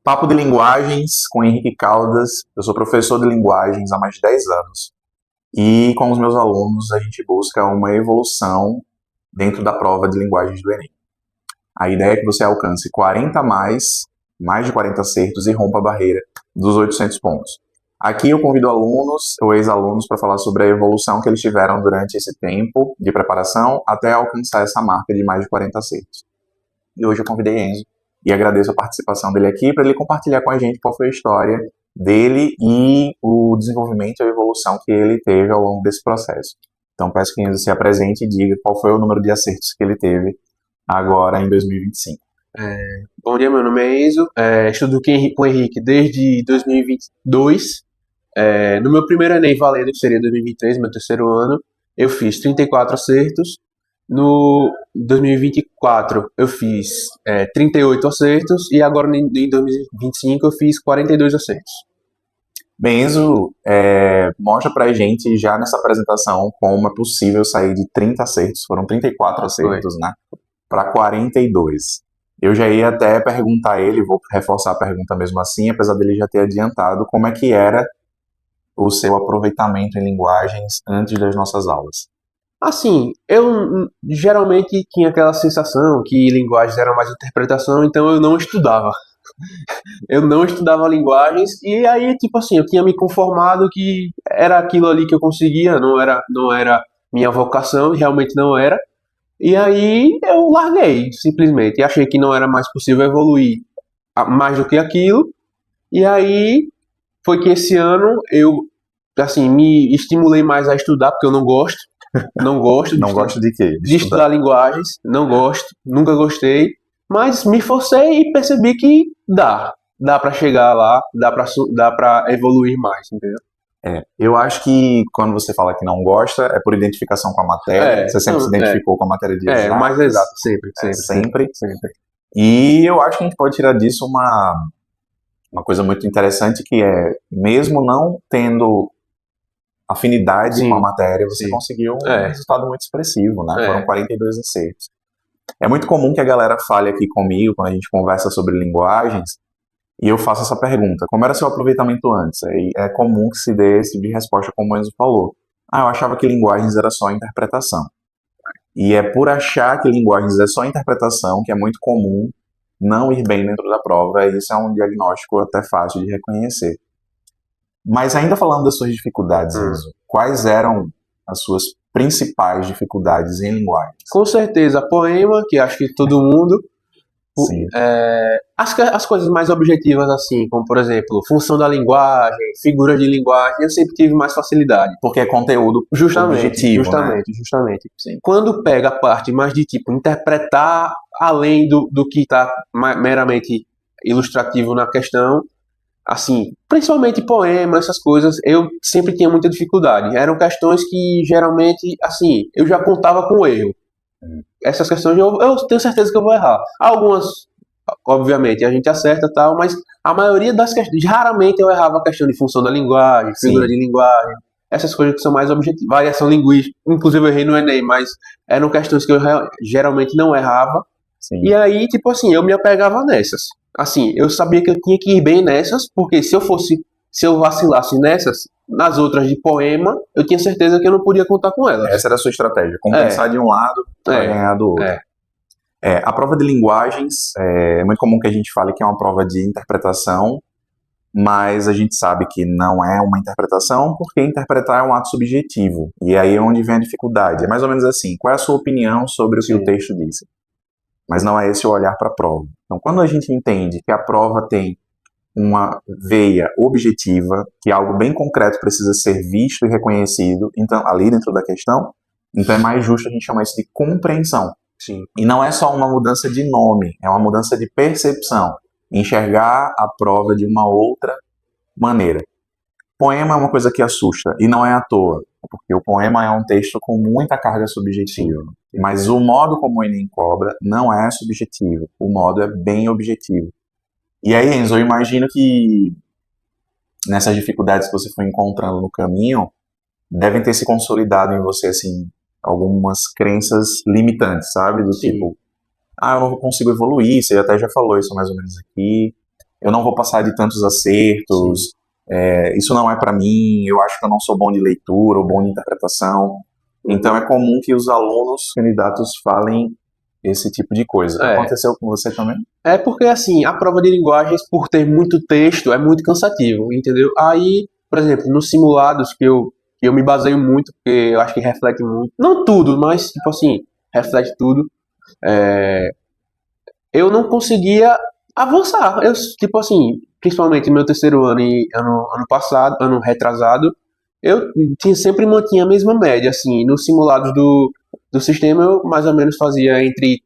Papo de Linguagens com Henrique Caldas. Eu sou professor de linguagens há mais de 10 anos e com os meus alunos a gente busca uma evolução dentro da prova de linguagens do Enem. A ideia é que você alcance 40 a mais de 40 acertos e rompa a barreira dos 800 pontos. Aqui eu convido alunos ou ex-alunos para falar sobre a evolução que eles tiveram durante esse tempo de preparação até alcançar essa marca de mais de 40 acertos. E hoje eu convidei Enzo e agradeço a participação dele aqui para ele compartilhar com a gente qual foi a história dele e o desenvolvimento e a evolução que ele teve ao longo desse processo. Então peço que Enzo se apresente e diga qual foi o número de acertos que ele teve agora em 2025. Bom dia, meu nome é Enzo, estudo com o Henrique desde 2022. No meu primeiro Enem valendo, que seria 2023, meu terceiro ano, eu fiz 34 acertos. No 2024 eu fiz 38 acertos e agora em 2025 eu fiz 42 acertos. Bem, Enzo, mostra pra gente já nessa apresentação como é possível sair de 30 acertos, foram 34 acertos, né, para 42. Eu já ia até perguntar a ele, vou reforçar a pergunta mesmo assim, apesar dele já ter adiantado, como é que era o seu aproveitamento em linguagens antes das nossas aulas. Assim, eu geralmente tinha aquela sensação que linguagens eram mais interpretação, então eu não estudava. Eu não estudava linguagens e aí, tipo assim, eu tinha me conformado que era aquilo ali que eu conseguia, não era minha vocação, realmente não era. E aí eu larguei, simplesmente, e achei que não era mais possível evoluir mais do que aquilo. E aí foi que esse ano eu, assim, me estimulei mais a estudar, porque eu não gosto Não gosto de quê? de De estudar estudar. linguagens, não gosto, nunca gostei, mas me forcei e percebi que dá para chegar lá, dá para evoluir mais, entendeu? Eu acho que quando você fala que não gosta, é por identificação com a matéria. Você sempre se Não, identificou com a matéria de mais exato, exatas, sempre, sempre, sempre, sempre. sempre. E eu acho que a gente pode tirar disso uma coisa muito interessante, que é, mesmo não tendo afinidade com a Sim, matéria, você sim, conseguiu um é, resultado muito expressivo, né? Foram é, 42 acertos. É muito comum que a galera fale aqui comigo, quando a gente conversa sobre linguagens, e eu faço essa pergunta: como era seu aproveitamento antes? É comum que se dê esse tipo de resposta, como o Enzo falou. Eu achava que linguagens era só interpretação. E é por achar que linguagens é só interpretação que é muito comum não ir bem dentro da prova, e isso é um diagnóstico até fácil de reconhecer. Mas ainda falando das suas dificuldades, hum. Enzo, quais eram as suas principais dificuldades em linguagens? Com certeza, poema, que acho que todo mundo, Sim, as coisas mais objetivas assim, como por exemplo, função da linguagem, figura de linguagem, eu sempre tive mais facilidade. porque é conteúdo Justamente, objetivo, né? justamente, justamente. Sim. Quando pega a parte mais de tipo interpretar além do que está meramente ilustrativo na questão, assim, principalmente poema, essas coisas, eu sempre tinha muita dificuldade. Eram questões que geralmente, assim, eu já contava com erro. Essas questões eu tenho certeza que eu vou errar. Algumas, obviamente, a gente acerta e tal, mas a maioria das questões, raramente eu errava a questão de função da linguagem, figura Sim, de linguagem, essas coisas que são mais objetivas, variação linguística, inclusive eu errei no Enem, mas eram questões que eu geralmente não errava, e sim. aí, tipo assim, eu me apegava nessas. Assim, eu sabia que eu tinha que ir bem nessas, porque se eu vacilasse nessas, nas outras de poema, eu tinha certeza que eu não podia contar com elas. Essa era a sua estratégia, É, compensar de um lado para é, ganhar do outro. é, A prova de linguagens é muito comum que a gente fale que é uma prova de interpretação, mas a gente sabe que não é uma interpretação, porque interpretar é um ato subjetivo. E aí é onde vem a dificuldade. É mais ou menos assim: qual é a sua opinião sobre o que o sim, texto disse? Mas não é esse o olhar para a prova. Então, quando a gente entende que a prova tem uma veia objetiva, que algo bem concreto precisa ser visto e reconhecido, então ali dentro da questão, então é mais justo a gente chamar isso de compreensão. sim. E não é só uma mudança de nome, é uma mudança de percepção, enxergar a prova de uma outra maneira. Poema é uma coisa que assusta, e não é à toa, porque o poema é um texto com muita carga Sim, subjetiva. Mas o modo como o Enem cobra não é subjetivo, o modo é bem objetivo. E aí, Enzo, eu imagino que nessas dificuldades que você foi encontrando no caminho, devem ter se consolidado em você, assim, algumas crenças limitantes, sabe? Do sim. tipo, eu não consigo evoluir, você até já falou isso mais ou menos aqui. eu não vou passar de tantos acertos, isso não é para mim, eu acho que eu não sou bom de leitura ou bom de interpretação. Então é comum que os alunos candidatos falem esse tipo de coisa. Aconteceu com você também? É porque, assim, a prova de linguagens, por ter muito texto, é muito cansativo, entendeu? Aí, por exemplo, nos simulados que eu me baseio muito, porque eu acho que reflete muito, não tudo, mas, tipo assim, reflete tudo, eu não conseguia avançar. Eu, tipo assim, principalmente no meu terceiro ano e ano passado, ano retrasado, eu sempre mantinha a mesma média, assim, nos simulados do sistema eu mais ou menos fazia entre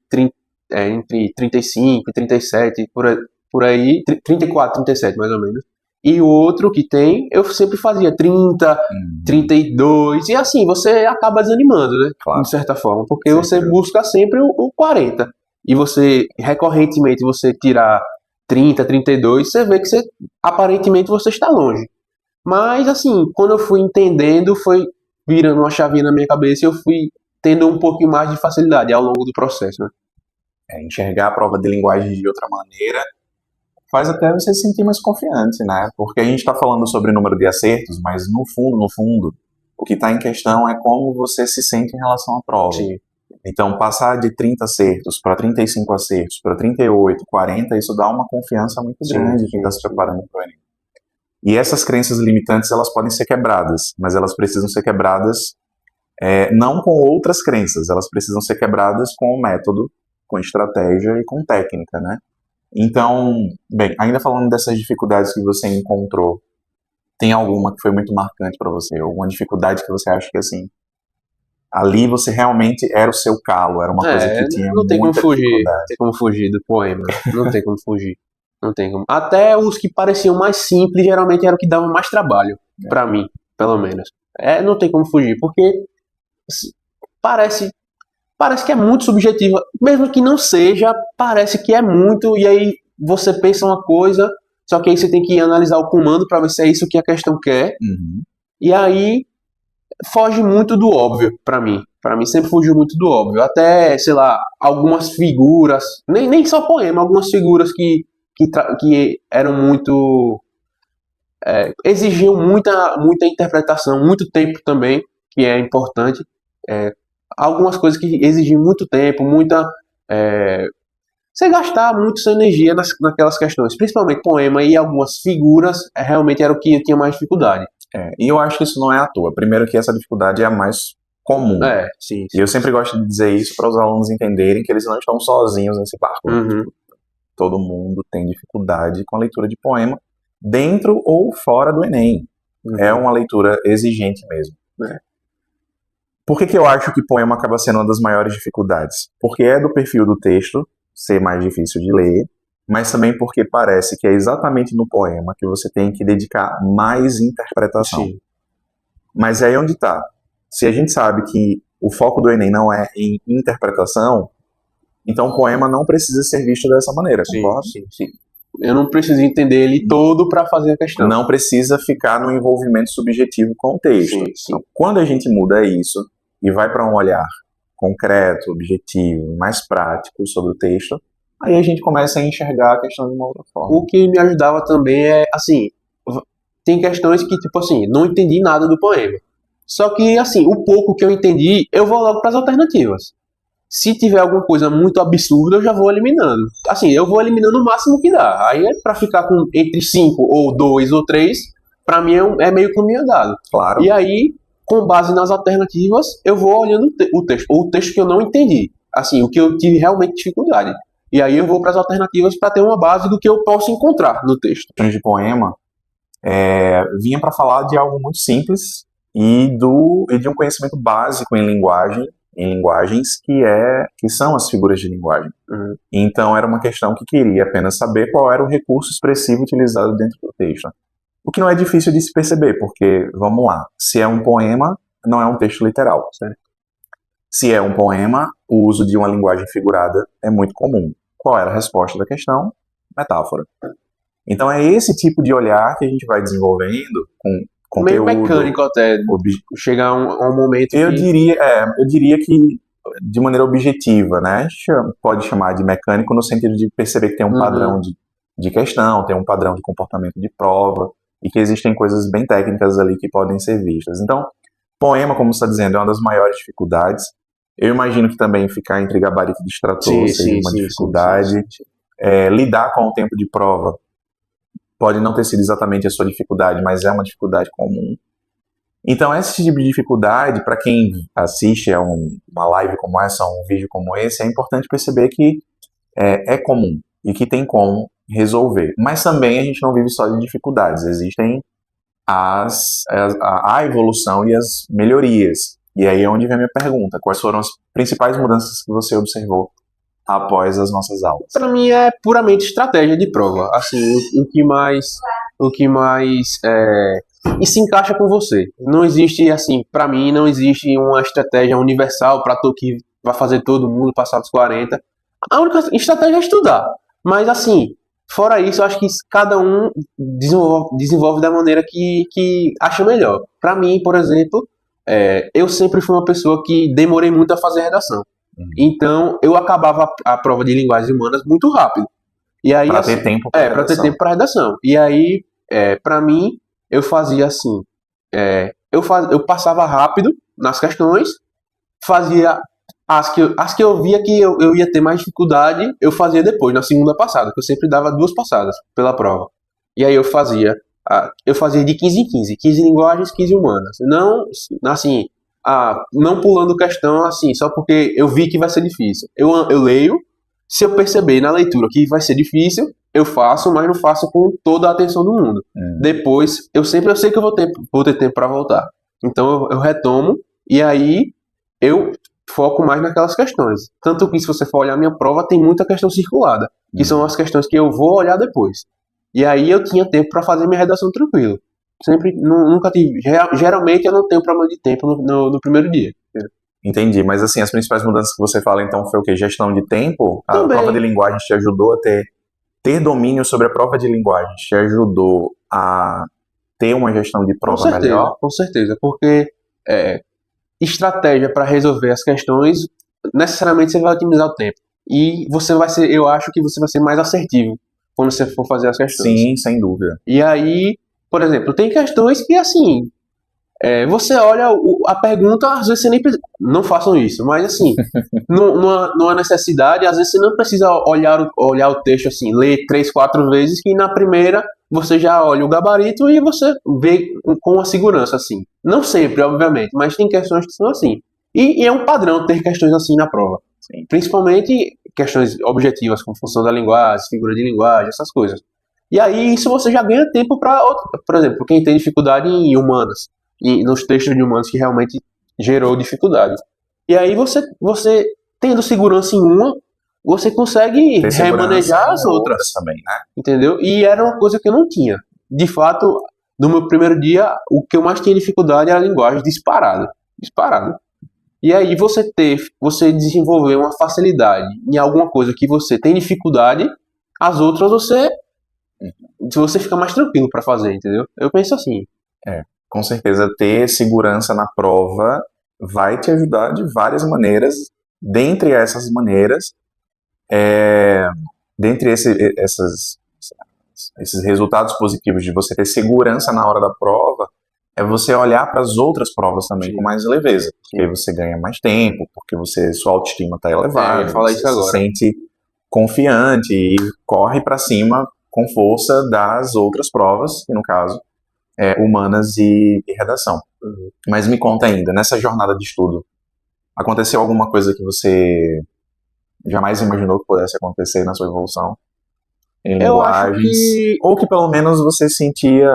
35 e 37, por aí, 34, 37 mais ou menos. E o outro que tem, eu sempre fazia 30, 32, e assim, você acaba desanimando, né? Claro. De certa forma, porque você busca sempre o 40. E você, recorrentemente, você tirar 30, 32, você vê que aparentemente você está longe. Mas, assim, quando eu fui entendendo, foi virando uma chavinha na minha cabeça e eu fui tendo um pouquinho mais de facilidade ao longo do processo, né? Enxergar a prova de linguagem de outra maneira faz até você se sentir mais confiante, né? Porque a gente está falando sobre o número de acertos, mas no fundo, o que está em questão é como você se sente em relação à prova. Sim. Então, passar de 30 acertos para 35 acertos, para 38, 40, isso dá uma confiança muito grande quem está se preparando para o Enem. E essas crenças limitantes, elas podem ser quebradas, mas elas precisam ser quebradas não com outras crenças, elas precisam ser quebradas com o método, com estratégia e com técnica, né? Então, bem, ainda falando dessas dificuldades que você encontrou, tem alguma que foi muito marcante para você? Alguma dificuldade que você acha que, assim, ali você realmente era o seu calo, era uma coisa que tinha não tem como muita fugir, dificuldade? não tem como fugir do poema, não tem como fugir, não tem como. Até os que pareciam mais simples, geralmente era o que dava mais trabalho, pra mim, pelo menos. Não tem como fugir, porque parece que é muito subjetiva, mesmo que não seja, parece que é muito, e aí você pensa uma coisa, só que aí você tem que analisar o comando para ver se é isso que a questão quer, e aí foge muito do óbvio para mim. Para mim sempre fugiu muito do óbvio. Até, sei lá, algumas figuras, nem só poema, algumas figuras que eram muito exigiam muita interpretação, muito tempo também, que é importante. Algumas coisas que exigiam muito tempo, você gastar muito sua energia naquelas questões, principalmente poema e algumas figuras, realmente era o que eu tinha mais dificuldade. E eu acho que isso não é à toa. Primeiro que essa dificuldade é a mais comum. Sim. E eu sempre gosto de dizer isso para os alunos entenderem que eles não estão sozinhos nesse barco. Todo mundo tem dificuldade com a leitura de poema, dentro ou fora do Enem. É uma leitura exigente mesmo. Por que eu acho que poema acaba sendo uma das maiores dificuldades? Porque é do perfil do texto ser mais difícil de ler, mas também porque parece que é exatamente no poema que você tem que dedicar mais interpretação. Sim. Mas é aí onde está. Se a gente sabe que o foco do Enem não é em interpretação, então o poema não precisa ser visto dessa maneira, concorda? Sim. Eu não preciso entender ele todo para fazer a questão. Não precisa ficar no envolvimento subjetivo com o texto. Sim. Então, quando a gente muda isso e vai para um olhar concreto, objetivo, mais prático sobre o texto, aí a gente começa a enxergar a questão de uma outra forma. O que me ajudava também é, assim, tem questões que, tipo assim, não entendi nada do poema. Só que, assim, o pouco que eu entendi, eu vou logo para as alternativas. Se tiver alguma coisa muito absurda, eu já vou eliminando. Assim, eu vou eliminando o máximo que dá. Aí é pra ficar com entre 5 ou 2 ou 3, pra mim é meio caminho andado. Claro. E aí, com base nas alternativas, eu vou olhando o texto. Ou o texto que eu não entendi. Assim, o que eu tive realmente dificuldade. E aí eu vou para as alternativas para ter uma base do que eu posso encontrar no texto. De poema, vinha para falar de algo muito simples e de um conhecimento básico em linguagens que são as figuras de linguagem. Então era uma questão que queria apenas saber qual era o recurso expressivo utilizado dentro do texto. O que não é difícil de se perceber, porque, vamos lá, se é um poema, não é um texto literal. Certo? Se é um poema, o uso de uma linguagem figurada é muito comum. Qual era a resposta da questão? Metáfora. Então é esse tipo de olhar que a gente vai desenvolvendo com conteúdo. Meio mecânico até, chegar a um momento eu diria que de maneira objetiva, né? Pode chamar de mecânico no sentido de perceber que tem um padrão de questão, tem um padrão de comportamento de prova, e que existem coisas bem técnicas ali que podem ser vistas. Então, poema, como você está dizendo, é uma das maiores dificuldades. Eu imagino que também ficar entre gabarito e distrator seja uma dificuldade. Lidar com o tempo de prova pode não ter sido exatamente a sua dificuldade, mas é uma dificuldade comum. Então, esse tipo de dificuldade, para quem assiste a uma live como essa, a um vídeo como esse, é importante perceber que é comum e que tem como resolver. Mas também a gente não vive só de dificuldades, existem a evolução e as melhorias. E aí é onde vem a minha pergunta: quais foram as principais mudanças que você observou após as nossas aulas? Para mim é puramente estratégia de prova. Assim, o que mais e se encaixa com você. Não existe, assim, para mim não existe uma estratégia universal para que vai fazer todo mundo passar dos 40. A única estratégia é estudar. Mas assim, fora isso, eu acho que cada um desenvolve da maneira que acha melhor. Para mim, por exemplo, eu sempre fui uma pessoa que demorei muito a fazer redação. Então, eu acabava a prova de linguagens humanas muito rápido. E aí, Para assim, ter tempo para para ter tempo para redação. E aí, para mim, eu fazia assim, eu passava rápido nas questões, fazia as que eu via que eu ia ter mais dificuldade, eu fazia depois, na segunda passada, que eu sempre dava 2 passadas pela prova. E aí eu fazia de 15 em 15, 15 linguagens, 15 humanas. Não, assim, não pulando questão assim, só porque eu vi que vai ser difícil. Eu leio, se eu perceber na leitura que vai ser difícil, eu faço, mas não faço com toda a atenção do mundo. Depois, eu sei que eu vou ter tempo para voltar. Então eu retomo e aí eu foco mais naquelas questões. Tanto que se você for olhar a minha prova, tem muita questão circulada, que são as questões que eu vou olhar depois. E aí eu tinha tempo para fazer minha redação tranquilo. Sempre, nunca tive. Geralmente eu não tenho problema de tempo no primeiro dia. Entendi, mas assim, as principais mudanças que você fala então foi o quê? Gestão de tempo? A Também. prova de linguagem te ajudou a ter domínio sobre a prova de linguagem, te ajudou a ter uma gestão de prova melhor? Com certeza, porque estratégia para resolver as questões, necessariamente você vai otimizar o tempo. E eu acho que você vai ser mais assertivo quando você for fazer as questões. Sim, sem dúvida. E aí, por exemplo, tem questões que assim, você olha a pergunta, às vezes você nem precisa. Não façam isso, mas assim, numa necessidade, às vezes você não precisa olhar o texto assim, ler 3, 4 vezes, que na primeira você já olha o gabarito e você vê com a segurança, assim. Não sempre, obviamente, mas tem questões que são assim. E é um padrão ter questões assim na prova. Sim. Principalmente questões objetivas, como função da linguagem, figura de linguagem, essas coisas. E aí, isso você já ganha tempo para, por exemplo, quem tem dificuldade em humanas, nos textos de humanos que realmente gerou dificuldade. E aí você tendo segurança em uma, você consegue remanejar as outras também, né? Entendeu? E era uma coisa que eu não tinha. De fato, no meu primeiro dia, o que eu mais tinha dificuldade era a linguagem disparado. E aí você desenvolver uma facilidade em alguma coisa que você tem dificuldade, as outras você fica mais tranquilo para fazer, entendeu? Eu penso assim. Com certeza, ter segurança na prova vai te ajudar de várias maneiras. Dentre essas maneiras, dentre esses resultados positivos de você ter segurança na hora da prova, é você olhar para as outras provas também com mais leveza. Porque aí você ganha mais tempo, porque sua autoestima está elevada, você se sente confiante e corre para cima com força das outras provas, que no caso humanas e redação. Mas me conta ainda, nessa jornada de estudo, aconteceu alguma coisa que você jamais imaginou que pudesse acontecer na sua evolução em linguagens? Ou que pelo menos você sentia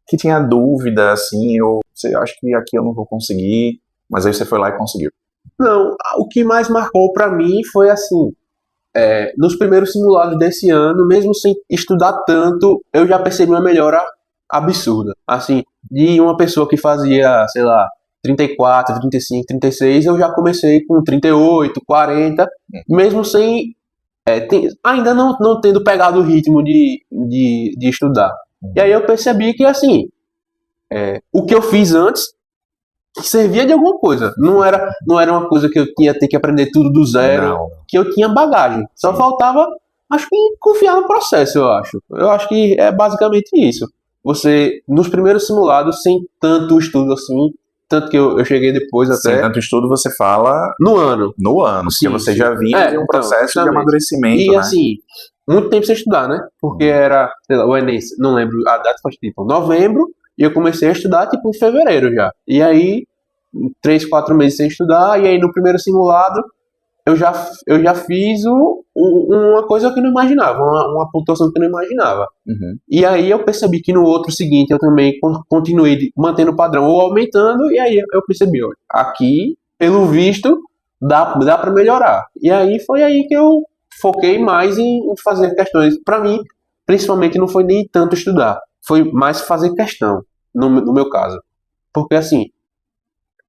que tinha dúvida, assim, ou você acha que aqui eu não vou conseguir, mas aí você foi lá e conseguiu? Não, o que mais marcou para mim foi assim, nos primeiros simulados desse ano, mesmo sem estudar tanto, eu já percebi uma melhora absurda. Assim, de uma pessoa que fazia, sei lá, 34, 35, 36, eu já comecei com 38, 40, mesmo sem ainda não tendo pegado o ritmo de estudar. E aí eu percebi que, assim, o que eu fiz antes servia de alguma coisa. Não era uma coisa que eu tinha ter que aprender tudo do zero, que eu tinha bagagem. Só faltava Acho que confiar no processo, eu acho. Eu acho que é basicamente isso. Você, nos primeiros simulados, sem tanto estudo assim, tanto que eu cheguei depois Sem até, tanto estudo, você fala no ano. no ano, porque Sim, você sim. já vinha de um Então, processo de justamente. amadurecimento, E né? assim, muito tempo sem estudar, né? Porque era, sei lá, o Enem, não lembro, a data foi tipo novembro, e eu comecei a estudar tipo em fevereiro já. E aí, 3, 4 meses sem estudar, e aí no primeiro simulado, eu já fiz uma coisa que eu não imaginava, uma pontuação que eu não imaginava. Uhum. E aí eu percebi que no outro seguinte eu também continuei mantendo o padrão ou aumentando, e aí eu percebi, olha, aqui, pelo visto, dá para melhorar. E aí foi aí que eu foquei mais em fazer questões. Para mim, principalmente não foi nem tanto estudar, foi mais fazer questão, no meu caso. Porque assim,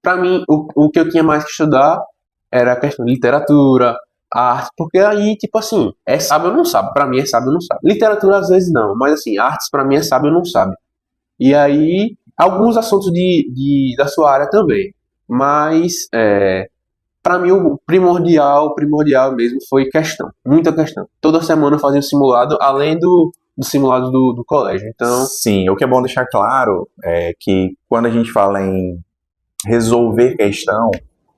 para mim, o que eu tinha mais que estudar era a questão de literatura, arte, porque aí, tipo assim, é sabe ou não sabe. Pra mim é sabe ou não sabe. Literatura às vezes não, mas assim, artes pra mim é sabe ou não sabe. E aí, alguns assuntos da sua área também. Mas, pra mim, o primordial mesmo foi questão. Muita questão. Toda semana eu fazia um simulado, além do simulado do colégio. Então, Sim, o que é bom deixar claro é que quando a gente fala em resolver questão,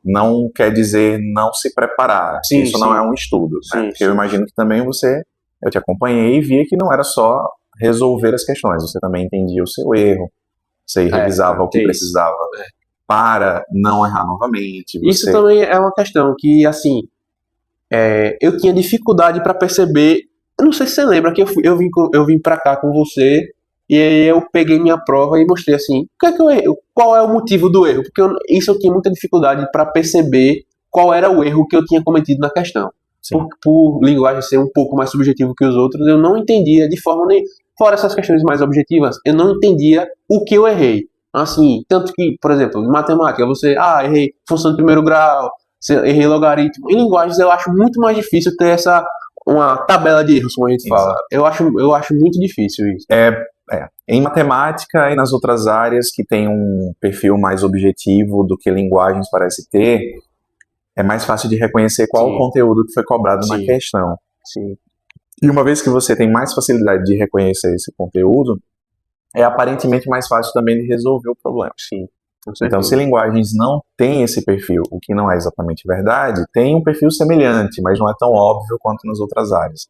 não quer dizer não se preparar. sim, Isso não é sim, um estudo, né? sim, Porque eu sim. imagino que também eu te acompanhei e via que não era só resolver as questões, você também entendia o seu erro, você revisava o que Tem isso. precisava para não errar novamente, Isso você... também é uma questão que, assim, eu tinha dificuldade para perceber. Eu não sei se você lembra que eu vim para cá com você e aí eu peguei minha prova e mostrei assim, o que é que eu errei? Qual é o motivo do erro? Porque isso eu tinha muita dificuldade para perceber qual era o erro que eu tinha cometido na questão. Sim. Por linguagem ser um pouco mais subjetivo que os outros, eu não entendia de forma nem fora essas questões mais objetivas, eu não entendia o que eu errei. Assim, tanto que, por exemplo, em matemática, errei função de primeiro grau, errei logaritmo. Em linguagens eu acho muito mais difícil ter uma tabela de erros, como a gente fala. Exato. Eu acho muito difícil isso. Em matemática e nas outras áreas que tem um perfil mais objetivo do que linguagens parece ter, é mais fácil de reconhecer qual o Sim, conteúdo que foi cobrado na sim, questão. sim, E uma vez que você tem mais facilidade de reconhecer esse conteúdo, é aparentemente mais fácil também de resolver o problema. sim, com Então, se certeza. linguagens não têm esse perfil, o que não é exatamente verdade, tem um perfil semelhante, mas não é tão óbvio quanto nas outras áreas.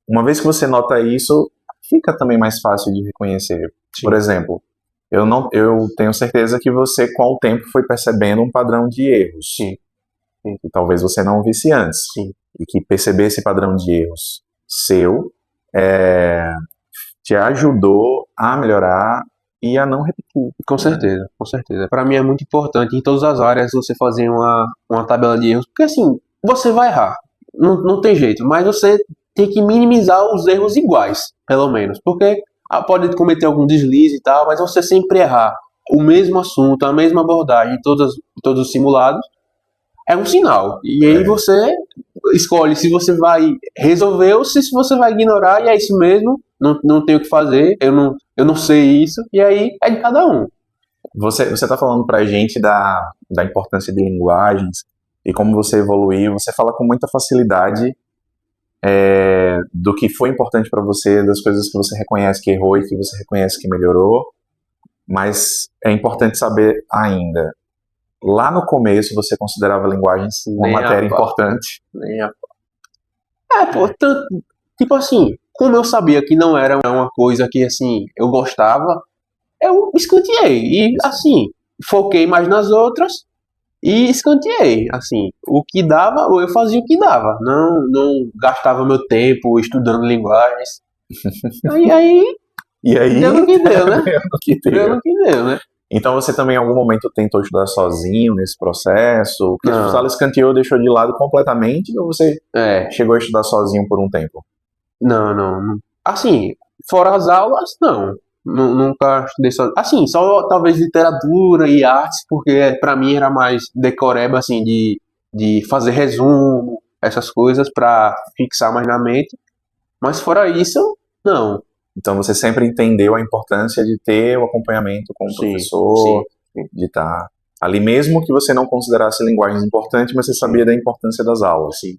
Uma vez que você nota isso, fica também mais fácil de reconhecer. Por Sim, exemplo, eu tenho certeza que você, com o tempo, foi percebendo um padrão de erros, sim, sim, que talvez você não visse antes. sim. E que perceber esse padrão de erros seu é, te ajudou a melhorar e a não repetir. Com Né? certeza, com certeza. Para mim é muito importante em todas as áreas você fazer uma tabela de erros, porque assim, você vai errar, não tem jeito, mas você tem que minimizar os erros iguais, pelo menos, porque pode cometer algum deslize e tal, mas você sempre errar o mesmo assunto, a mesma abordagem em todos os simulados, é um sinal. E aí É, você escolhe se você vai resolver ou se você vai ignorar, e é isso mesmo, não tenho o que fazer, eu não sei isso, e aí é de cada um. você está falando para a gente da importância de linguagens e como você evoluiu. Você fala com muita facilidade do que foi importante para você, das coisas que você reconhece que errou e que você reconhece que melhorou. Mas é importante saber ainda. Lá no começo você considerava a linguagem uma Nem a matéria pau, importante. nem a pô, tipo assim, como eu sabia que não era uma coisa que, assim, eu gostava, eu escanteei. E, Isso. assim, foquei mais nas outras e escanteei. Assim, o que dava, eu fazia o que dava. Não gastava meu tempo estudando linguagens. Aí E deu aí, no que deu, né? deu no que Deu deu. no que deu, né? Então você também em algum momento tentou estudar sozinho nesse processo? Porque você Não, escanteou, deixou de lado completamente, ou você é, chegou a estudar sozinho por um tempo? não. Assim, fora as aulas, não. Nunca estudei só. Assim, só talvez literatura e artes, porque pra mim era mais decoreba, assim, de fazer resumo, essas coisas pra fixar mais na mente. Mas fora isso, não. Então você sempre entendeu a importância de ter o acompanhamento com o Sim, professor, sim, sim, de estar ali mesmo que você não considerasse linguagens importantes, mas você sim, sabia da importância das aulas. sim.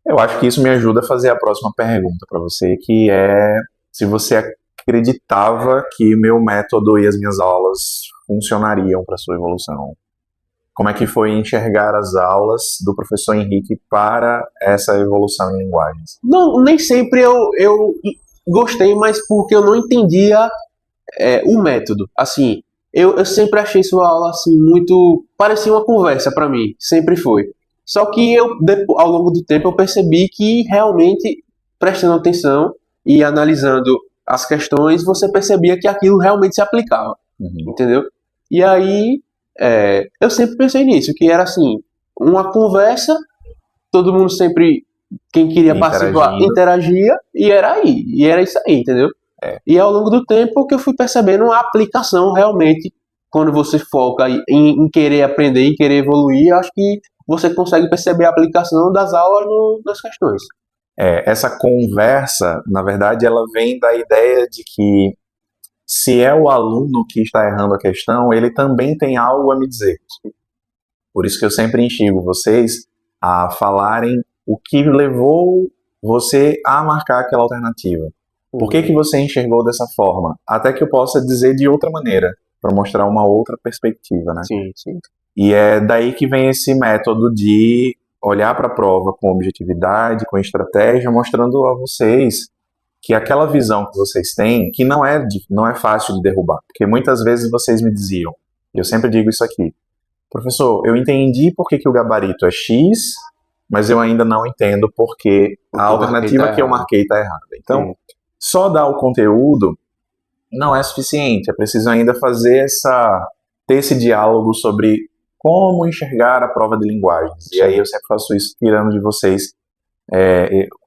Eu acho que isso me ajuda a fazer a próxima pergunta para você, que é se você acreditava que meu método e as minhas aulas funcionariam para sua evolução. Como é que foi enxergar as aulas do professor Henrique para essa evolução em linguagens? Não, nem sempre eu gostei, mas porque eu não entendia o método. Assim, eu sempre achei sua aula assim muito parecia uma conversa para mim, sempre foi. Só que ao longo do tempo eu percebi que realmente prestando atenção e analisando as questões, você percebia que aquilo realmente se aplicava, entendeu? E aí eu sempre pensei nisso, que era assim, uma conversa, todo mundo sempre, quem queria participar, Interagindo. interagia, e era isso aí, entendeu? E ao longo do tempo que eu fui percebendo a aplicação realmente, quando você foca em querer aprender, em querer evoluir, eu acho que você consegue perceber a aplicação das aulas nas questões. Essa conversa, na verdade, ela vem da ideia de que se é o aluno que está errando a questão, ele também tem algo a me dizer. Por isso que eu sempre instigo vocês a falarem o que levou você a marcar aquela alternativa. Por que você enxergou dessa forma? Até que eu possa dizer de outra maneira, para mostrar uma outra perspectiva, né? Sim, sim. E é daí que vem esse método de olhar para a prova com objetividade, com estratégia, mostrando a vocês que aquela visão que vocês têm, que não é fácil de derrubar. Porque muitas vezes vocês me diziam, e eu sempre digo isso aqui, professor, eu entendi por que o gabarito é X, mas eu ainda não entendo porque a alternativa que eu marquei está errada. Então, só dar o conteúdo não é suficiente, é preciso ainda ter esse diálogo sobre como enxergar a prova de linguagens. E aí eu sempre faço isso tirando de vocês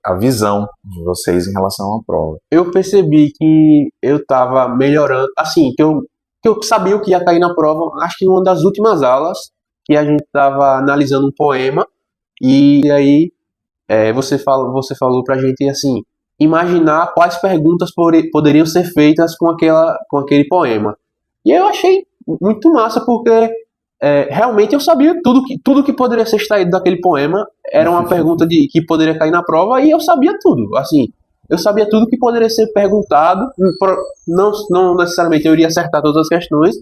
a visão de vocês em relação à prova. Eu percebi que eu estava melhorando, assim, que eu sabia o que ia cair na prova, acho que em uma das últimas aulas, que a gente estava analisando um poema, e aí você falou pra gente, assim, imaginar quais perguntas poderiam ser feitas com aquele poema. E eu achei muito massa, porque realmente eu sabia tudo que poderia ser extraído daquele poema era uma pergunta que poderia cair na prova, e eu sabia tudo, assim, eu sabia tudo que poderia ser perguntado, não necessariamente eu iria acertar todas as questões,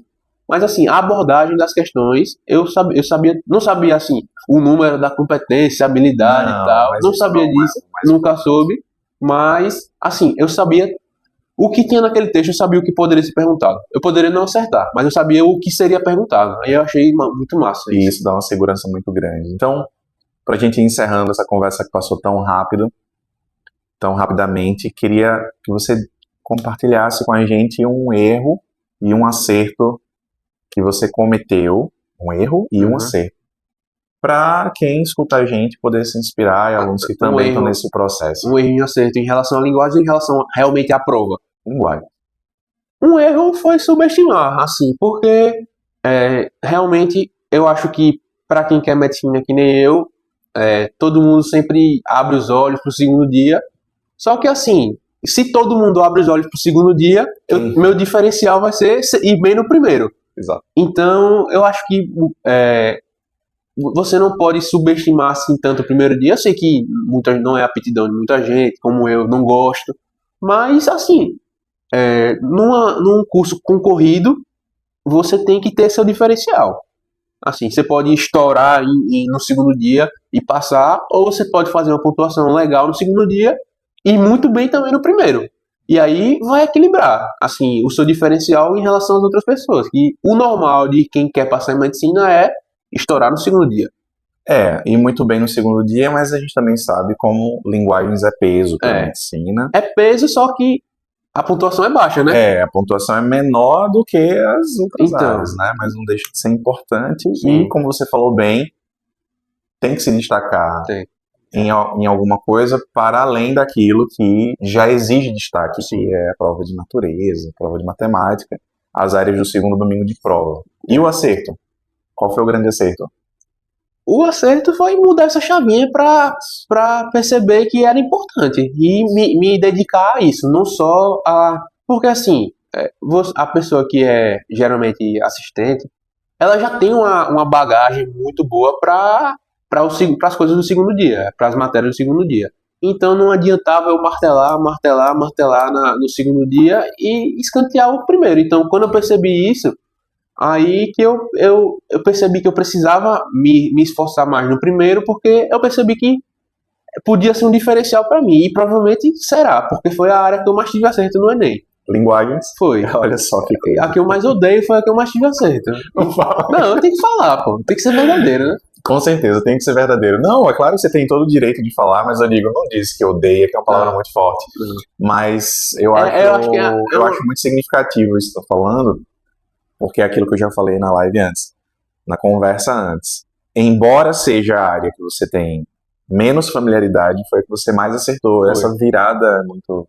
mas assim, a abordagem das questões, eu sabia, não sabia assim, o número da competência, habilidade e tal, não sabia disso, nunca soube, mas assim, eu sabia o que tinha naquele texto, eu sabia o que poderia ser perguntado. Eu poderia não acertar, mas eu sabia o que seria perguntado. Aí eu achei muito massa isso. E isso dá uma segurança muito grande. Então, para a gente ir encerrando essa conversa que passou tão rápido, tão rapidamente, queria que você compartilhasse com a gente um erro e um acerto que você cometeu, um erro e um acerto, para quem escuta a gente poder se inspirar e alunos que também estão nesse processo. Um erro e um acerto em relação à linguagem ou em relação realmente à prova? Linguagem. Um erro foi subestimar, assim, porque realmente eu acho que para quem quer medicina que nem eu, todo mundo sempre abre os olhos pro segundo dia. Só que assim, se todo mundo abre os olhos pro segundo dia, meu diferencial vai ser ir bem no primeiro. Exato. Então, eu acho que você não pode subestimar assim tanto o primeiro dia. Eu sei que não é aptidão de muita gente, como eu, não gosto. Mas, assim, num curso concorrido, você tem que ter seu diferencial. Assim, você pode estourar no segundo dia e passar, ou você pode fazer uma pontuação legal no segundo dia e muito bem também no primeiro. E aí vai equilibrar, assim, o seu diferencial em relação às outras pessoas. E o normal de quem quer passar em medicina é estourar no segundo dia. E muito bem no segundo dia, mas a gente também sabe como linguagens é peso para medicina. É peso, só que a pontuação é baixa, né? A pontuação é menor do que as outras áreas, né? Mas não deixa de ser importante. Sim. E, como você falou bem, tem que se destacar em alguma coisa para além daquilo que já exige destaque, que é a prova de natureza, a prova de matemática, as áreas do segundo domingo de prova. E o acerto? Qual foi o grande acerto? O acerto foi mudar essa chavinha para perceber que era importante e me dedicar a isso, não só a... Porque assim, a pessoa que é geralmente assistente, ela já tem uma bagagem muito boa para para as coisas do segundo dia, para as matérias do segundo dia. Então não adiantava eu martelar no segundo dia e escantear o primeiro. Então quando eu percebi isso, aí que eu percebi que eu precisava me esforçar mais no primeiro, porque eu percebi que podia ser um diferencial para mim, e provavelmente será, porque foi a área que eu mais tive acerto no Enem. Linguagens? Foi. Olha só que coisa. A que eu mais odeio foi a que eu mais tive acerto. Não, eu tenho que falar, pô. Tem que ser verdadeiro, né? Com certeza, tem que ser verdadeiro. Não, é claro que você tem todo o direito de falar, mas eu digo, não disse que odeia, que é uma palavra muito forte. Mas eu acho muito significativo isso que você está falando, porque é aquilo que eu já falei na live antes, na conversa antes. Embora seja a área que você tem menos familiaridade, foi a que você mais acertou. Foi. Essa virada é muito...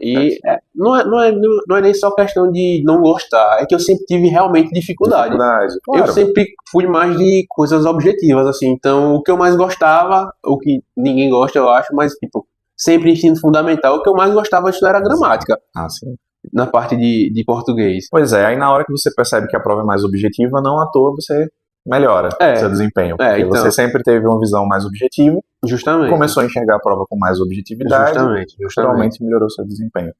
E não é nem só questão de não gostar, é que eu sempre tive realmente dificuldade. Claro. Eu sempre fui mais de coisas objetivas, assim. Então, o que eu mais gostava, o que ninguém gosta, eu acho, mas, tipo, sempre ensino fundamental, o que eu mais gostava de estudar era gramática. Ah, sim. Na parte de português. Pois é, aí na hora que você percebe que a prova é mais objetiva, não à toa você melhora seu desempenho. Porque então, você sempre teve uma visão mais objetiva, justamente. começou a enxergar a prova com mais objetividade, Justamente. naturalmente melhorou seu desempenho.